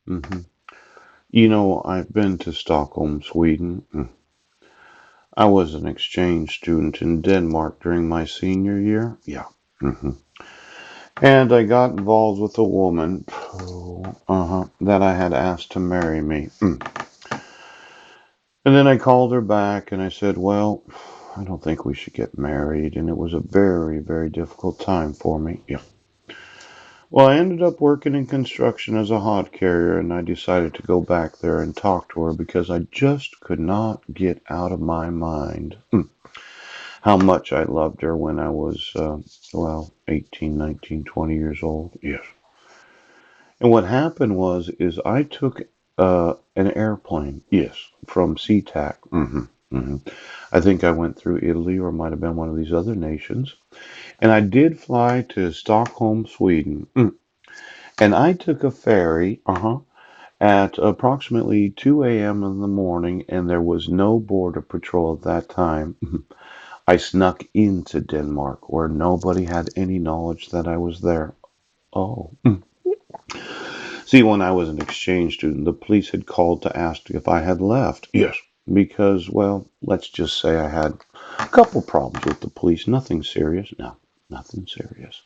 hmm You know, I've been to Stockholm, Sweden. I was an exchange student in Denmark during my senior year. Yeah. hmm And I got involved with a woman, that I had asked to marry me. And then I called her back and I said, well, I don't think we should get married. And it was a very, very difficult time for me. Yeah. Well, I ended up working in construction as a hod carrier, and I decided to go back there and talk to her because I just could not get out of my mind how much I loved her when I was, 18, 19, 20 years old. Yes. And what happened is I took an airplane, yes, from SeaTac. I think I went through Italy or it might have been one of these other nations. And I did fly to Stockholm, Sweden. And I took a ferry, at approximately 2 a.m. in the morning, and there was no border patrol at that time. I snuck into Denmark where nobody had any knowledge that I was there. Oh. See, when I was an exchange student, the police had called to ask if I had left. Yes. Because, well, let's just say I had a couple problems with the police. Nothing serious. No, nothing serious.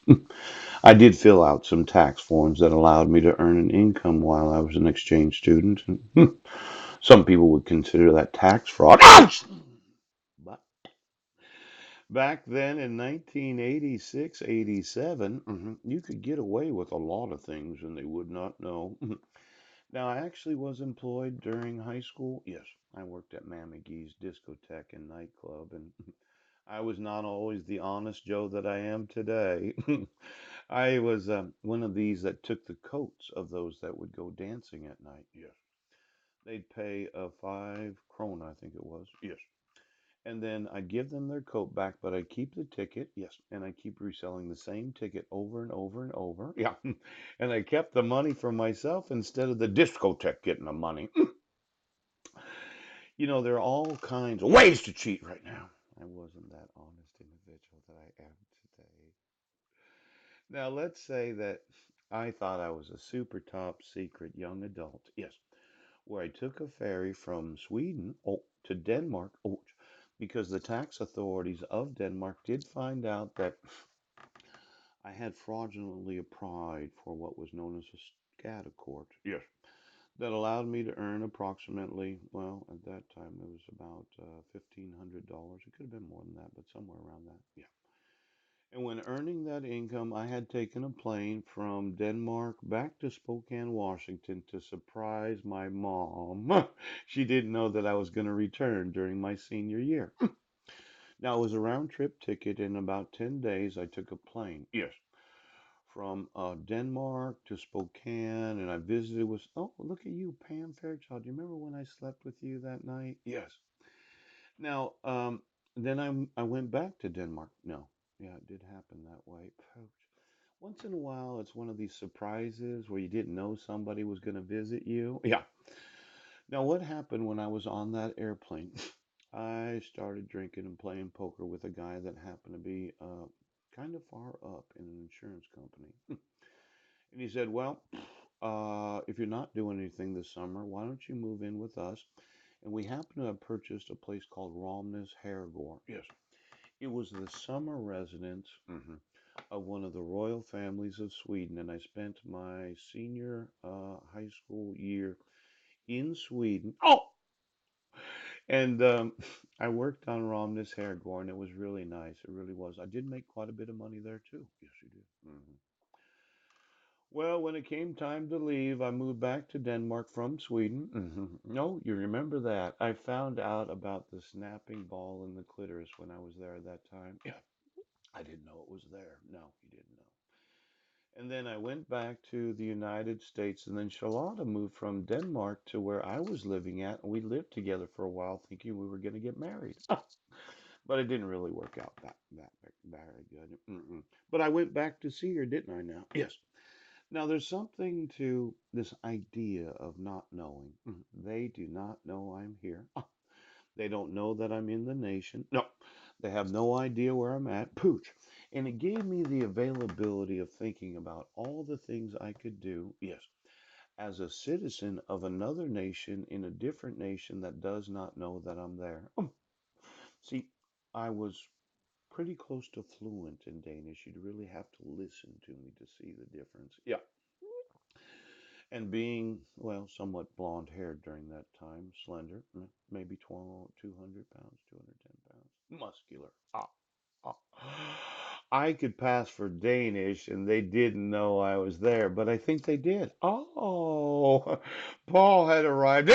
I did fill out some tax forms that allowed me to earn an income while I was an exchange student. And some people would consider that tax fraud. Ouch! But back then in 1986, 87, you could get away with a lot of things and they would not know. Now, I actually was employed during high school. Yes, I worked at Mammy Gee's discotheque and nightclub, and I was not always the honest Joe that I am today. I was one of these that took the coats of those that would go dancing at night. Yes. They'd pay a 5 krona, I think it was. Yes. And then I'd give them their coat back, but I'd keep the ticket. Yes. And I keep reselling the same ticket over and over and over. Yeah. And I kept the money for myself instead of the discotheque getting the money. There are all kinds of ways to cheat right now. I wasn't that honest individual that I am today. Now, let's say that I thought I was a super top secret young adult. Yes, where I took a ferry from Sweden to Denmark. Oh, because the tax authorities of Denmark did find out that I had fraudulently applied for what was known as a skattekort. Yes. That allowed me to earn approximately, well, at that time it was about $1,500. It could have been more than that, but somewhere around that. Yeah. And when earning that income, I had taken a plane from Denmark back to Spokane, Washington to surprise my mom. She didn't know that I was going to return during my senior year. Now, it was a round trip ticket. In about 10 days, I took a plane. Yes. From Denmark to Spokane, and I visited with. Oh, look at you, Pam Fairchild. Do you remember when I slept with you that night? Yes. Now, then I went back to Denmark. No, yeah, it did happen that way. Once in a while, it's one of these surprises where you didn't know somebody was going to visit you. Yeah. Now, what happened when I was on that airplane? I started drinking and playing poker with a guy that happened to be kind of far up in an insurance company. And he said, well, if you're not doing anything this summer, why don't you move in with us? And we happen to have purchased a place called Ramnes Herrgård. Yes. It was the summer residence of one of the royal families of Sweden. And I spent my senior high school year in Sweden. Oh! And I worked on Ramnes Herrgård, and it was really nice. It really was. I did make quite a bit of money there, too. Yes, you did. Well, when it came time to leave, I moved back to Denmark from Sweden. No, you remember that. I found out about the snapping ball in the clitoris when I was there at that time. Yeah, I didn't know it was there. No, he didn't know. And then I went back to the United States, and then Charlotta moved from Denmark to where I was living at, and we lived together for a while, thinking we were going to get married. But it didn't really work out that very good. But I went back to see her, didn't I? Now, yes. Now, there's something to this idea of not knowing. They do not know I'm here. They don't know that I'm in the nation. No, they have no idea where I'm at. Pooch. And it gave me the availability of thinking about all the things I could do. Yes, as a citizen of another nation in a different nation that does not know that I'm there. See, I was pretty close to fluent in Danish. You'd really have to listen to me to see the difference. Yeah. And being, well, somewhat blonde haired during that time, slender, maybe 12, 200 pounds, 210 pounds, muscular. I could pass for Danish and they didn't know I was there, but I think they did. Oh, Paul had arrived.